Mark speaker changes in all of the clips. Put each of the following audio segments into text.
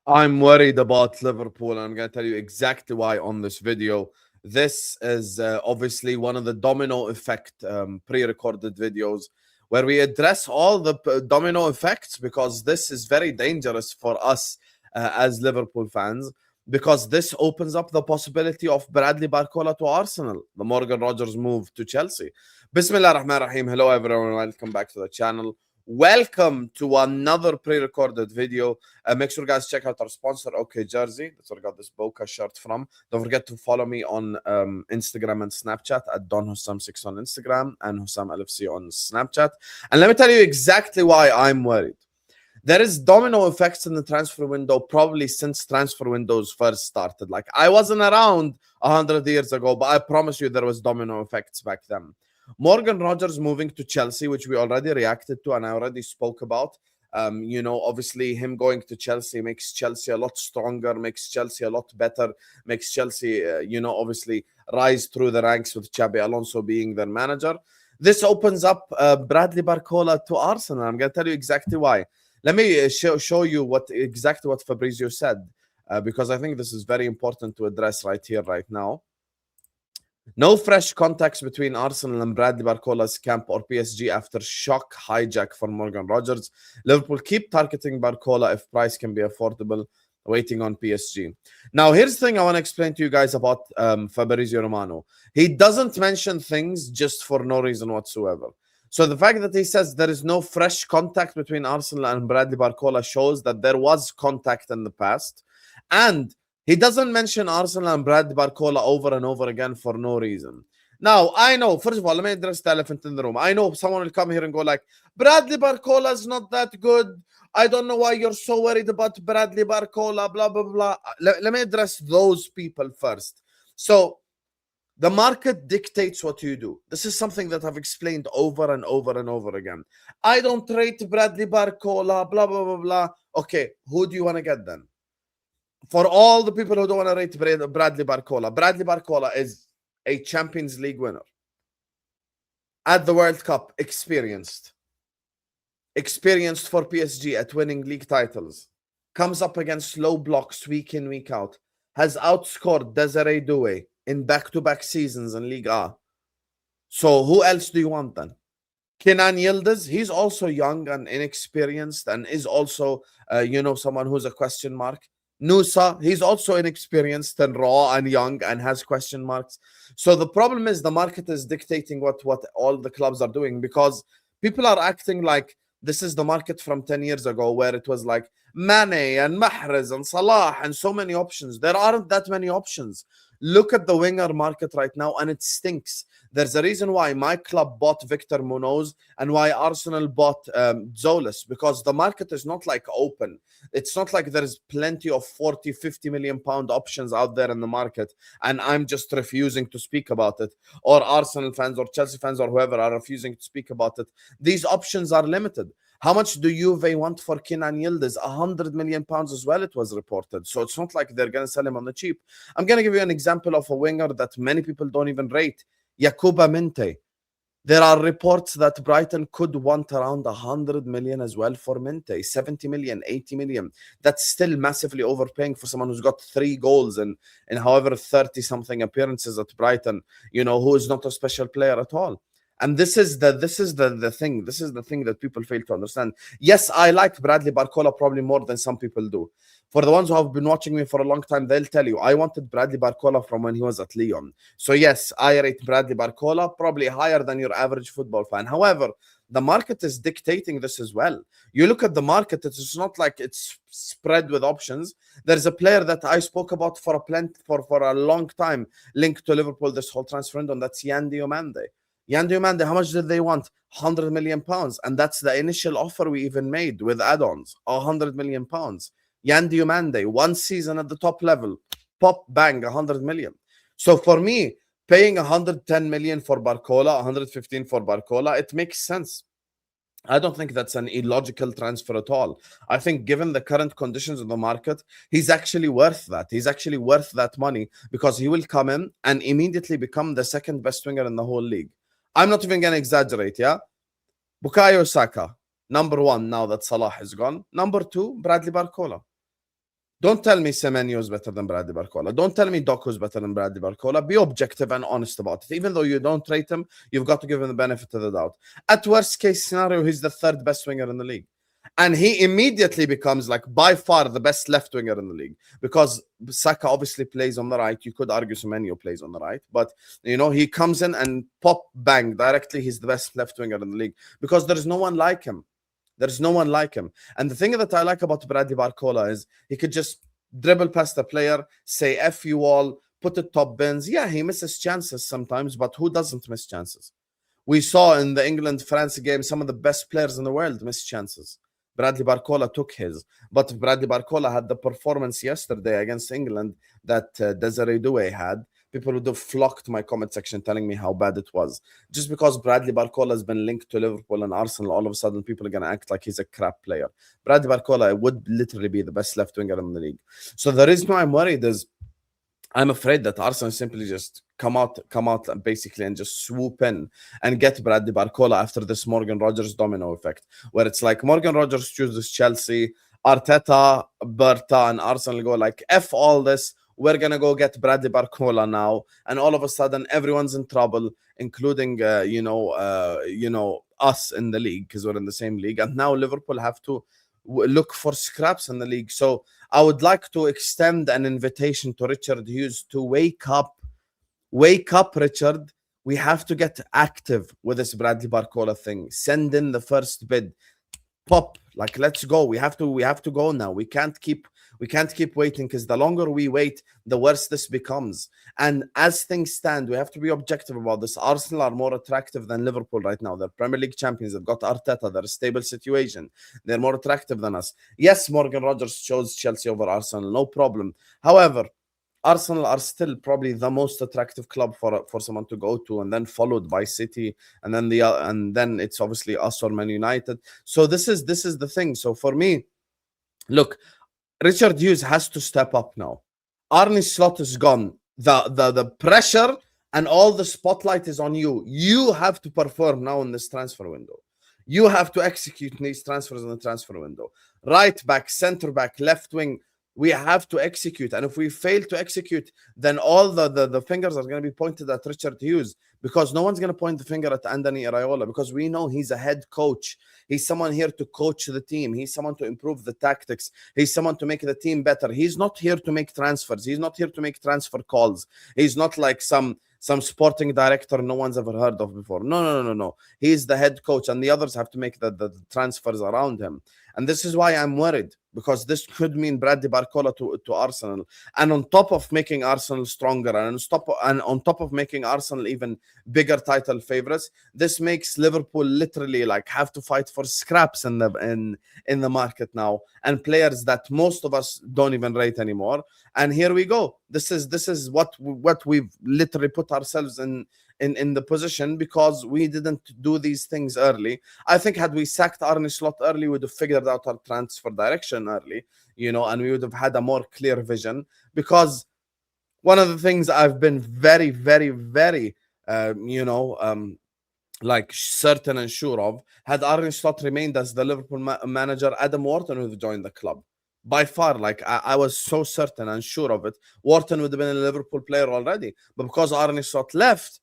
Speaker 1: I'm worried about Liverpool, and I'm going to tell you exactly why on this video. This is obviously one of the domino effect pre-recorded videos where we address all the domino effects, because this is very dangerous for us as Liverpool fans, because this opens up the possibility of Bradley Barcola to Arsenal, the Morgan Rogers move to Chelsea. Bismillah ar-Rahman ar-Rahim. Hello everyone, welcome back to the channel. Welcome to another pre-recorded video. Make sure guys check out our sponsor, OK Jersey. That's where I got this Boca shirt from. Don't forget to follow me on Instagram and Snapchat at DonHussam6 on Instagram and Hussam LFC on Snapchat. And let me tell you exactly why I'm worried. There is domino effects in the transfer window probably since transfer windows first started. Like, I wasn't around 100 years ago, but I promise you there was domino effects back then. Morgan Rogers moving to Chelsea, which we already reacted to and I already spoke about. Obviously him going to Chelsea makes Chelsea a lot stronger, makes Chelsea a lot better, makes Chelsea, obviously rise through the ranks with Xabi Alonso being their manager. This opens up Bradley Barcola to Arsenal. I'm going to tell you exactly why. Let me show you exactly what Fabrizio said, because I think this is very important to address right here, right now. No fresh contacts between Arsenal and Bradley Barcola's camp or PSG after shock hijack for Morgan Rogers. Liverpool keep targeting Barcola if price can be affordable, waiting on PSG. Now, here's the thing I want to explain to you guys about Fabrizio Romano. He doesn't mention things just for no reason whatsoever. So the fact that he says there is no fresh contact between Arsenal and Bradley Barcola shows that there was contact in the past. And he doesn't mention Arsenal and Bradley Barcola over and over again for no reason. Now, I know, first of all, let me address the elephant in the room. I know someone will come here and go like, Bradley Barcola is not that good. I don't know why you're so worried about Bradley Barcola, blah, blah, blah. Let me address those people first. So, the market dictates what you do. This is something that I've explained over and over and over again. I don't rate Bradley Barcola, blah, blah, blah, blah. Okay, who do you want to get then? For all the people who don't want to rate Bradley Barcola is a Champions League winner. At the World Cup, experienced for PSG at winning league titles. Comes up against low blocks week in, week out. Has outscored Desiree Doué in back-to-back seasons in Ligue A. So who else do you want then? Kenan Yildiz, he's also young and inexperienced and is also, someone who's a question mark. Nusa, he's also inexperienced and raw and young and has question marks. So the problem is the market is dictating what all the clubs are doing, because people are acting like this is the market from 10 years ago where it was like Mane and Mahrez and Salah and so many options. There aren't that many options. Look at the winger market right now and it stinks. There's a reason why my club bought Victor Munoz and why Arsenal bought Tzolis, because the market is not like open. It's not like there's plenty of 40, 50 million pound options out there in the market and I'm just refusing to speak about it, or Arsenal fans or Chelsea fans or whoever are refusing to speak about it. These options are limited. How much do Juve want for Kenan Yildiz? 100 million pounds as well, it was reported. So it's not like they're going to sell him on the cheap. I'm going to give you an example of a winger that many people don't even rate. Yakuba Minte. There are reports that Brighton could want around 100 million as well for Minte. 70 million, 80 million. That's still massively overpaying for someone who's got 3 goals in however 30-something appearances at Brighton, who is not a special player at all. And this is the thing. This is the thing that people fail to understand. Yes, I like Bradley Barcola probably more than some people do. For the ones who have been watching me for a long time, they'll tell you I wanted Bradley Barcola from when he was at Lyon. So yes, I rate Bradley Barcola probably higher than your average football fan. However, the market is dictating this as well. You look at the market, it's not like it's spread with options. There's a player that I spoke about for a long time linked to Liverpool this whole transfer window, and that's Yan Diomande. Yan Diomande, how much did they want? 100 million pounds. And that's the initial offer we even made with add-ons. 100 million pounds. Yan Diomande, 1 season at the top level. Pop, bang, 100 million. So for me, paying 110 million for Barcola, 115 for Barcola, it makes sense. I don't think that's an illogical transfer at all. I think given the current conditions of the market, he's actually worth that. He's actually worth that money, because he will come in and immediately become the second best winger in the whole league. I'm not even going to exaggerate, yeah? Bukayo Saka, number 1 now that Salah is gone. Number 2, Bradley Barcola. Don't tell me Semenyo is better than Bradley Barcola. Don't tell me Doku is better than Bradley Barcola. Be objective and honest about it. Even though you don't rate him, you've got to give him the benefit of the doubt. At worst case scenario, he's the third best winger in the league. And he immediately becomes, like, by far the best left winger in the league. Because Saka obviously plays on the right. You could argue Semenyo plays on the right. But, you know, he comes in and pop, bang, directly he's the best left winger in the league. Because there's no one like him. There's no one like him. And the thing that I like about Bradley Barcola is he could just dribble past the player, say F you all, put it top bins. Yeah, he misses chances sometimes, but who doesn't miss chances? We saw in the England-France game some of the best players in the world miss chances. Bradley Barcola took his. But Bradley Barcola had the performance yesterday against England that Desiree Doué had. People would have flocked my comment section telling me how bad it was. Just because Bradley Barcola has been linked to Liverpool and Arsenal, all of a sudden people are going to act like he's a crap player. Bradley Barcola would literally be the best left winger in the league. So the reason why I'm worried is I'm afraid that Arsenal simply just come out basically and just swoop in and get Bradley Barcola after this Morgan Rogers domino effect, where it's like Morgan Rogers chooses Chelsea, Arteta, Berta, and Arsenal go like, F all this. We're going to go get Bradley Barcola now. And all of a sudden, everyone's in trouble, including, us in the league, because we're in the same league. And now Liverpool have to look for scraps in the league. So I would like to extend an invitation to Richard Hughes to wake up. Wake up, Richard. We have to get active with this Bradley Barcola thing. Send in the first bid. Pop, like, let's go. We have to go now. We can't keep waiting, because the longer we wait, the worse this becomes. And as things stand, we have to be objective about this. Arsenal are more attractive than Liverpool right now. They're Premier League champions. They've got Arteta. They're a stable situation. They're more attractive than us. Yes, Morgan Rogers chose Chelsea over Arsenal, no problem. However, Arsenal are still probably the most attractive club for someone to go to, and then followed by City, and then it's obviously us or Man United. So this is the thing. So for me, look, Richard Hughes has to step up now. Arne Slot is gone. The pressure and all the spotlight is on you. You have to perform now in this transfer window. You have to execute these transfers in the transfer window. Right back, center back, left wing. We have to execute. And if we fail to execute, then all the fingers are going to be pointed at Richard Hughes, because no one's going to point the finger at Andoni Iraola, because we know he's a head coach. He's someone here to coach the team. He's someone to improve the tactics. He's someone to make the team better. He's not here to make transfers. He's not here to make transfer calls. He's not like some sporting director no one's ever heard of before. No. He's the head coach, and the others have to make the transfers around him. And this is why I'm worried, because this could mean Bradley Barcola to Arsenal. And on top of making Arsenal stronger, and on top of making Arsenal even bigger title favorites, this makes Liverpool literally like have to fight for scraps in the market now, and players that most of us don't even rate anymore. And here we go. This is what we've literally put ourselves in the position, because we didn't do these things early. I think had we sacked Arne Slot early, we would have figured out our transfer direction early, and we would have had a more clear vision. Because one of the things I've been very, very, very, like certain and sure of, had Arne Slot remained as the Liverpool manager, Adam Wharton would have joined the club. By far, like I was so certain and sure of it. Wharton would have been a Liverpool player already. But because Arne Slot left,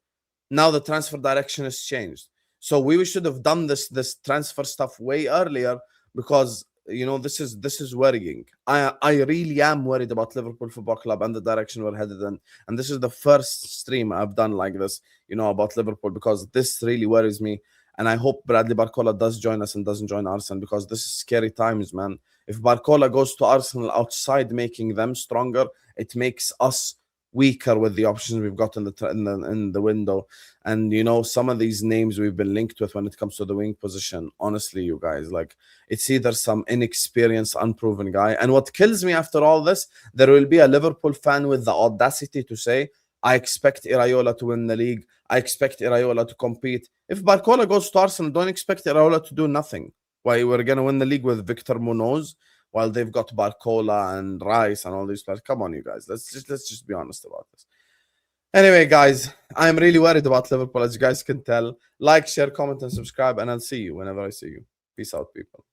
Speaker 1: now the transfer direction has changed. So we should have done this transfer stuff way earlier, because this is worrying. I really am worried about Liverpool Football Club and the direction we're headed in. And this is the first stream I've done like this, about Liverpool, because this really worries me. And I hope Bradley Barcola does join us and doesn't join Arsenal, because this is scary times, man. If Barcola goes to Arsenal outside making them stronger, it makes us weaker with the options we've got in the window. And some of these names we've been linked with when it comes to the wing position, honestly, you guys, like, it's either some inexperienced, unproven guy. And what kills me after all this, there will be a Liverpool fan with the audacity to say, I expect Iraola to win the league. I expect Iraola to compete. If Barcola goes to Arsenal, don't expect Iraola to do nothing. Why, we're going to win the league with Victor Munoz while they've got Barcola and Rice and all these players? Come on, you guys. Let's just be honest about this. Anyway, guys, I'm really worried about Liverpool, as you guys can tell. Like, share, comment, and subscribe, and I'll see you whenever I see you. Peace out, people.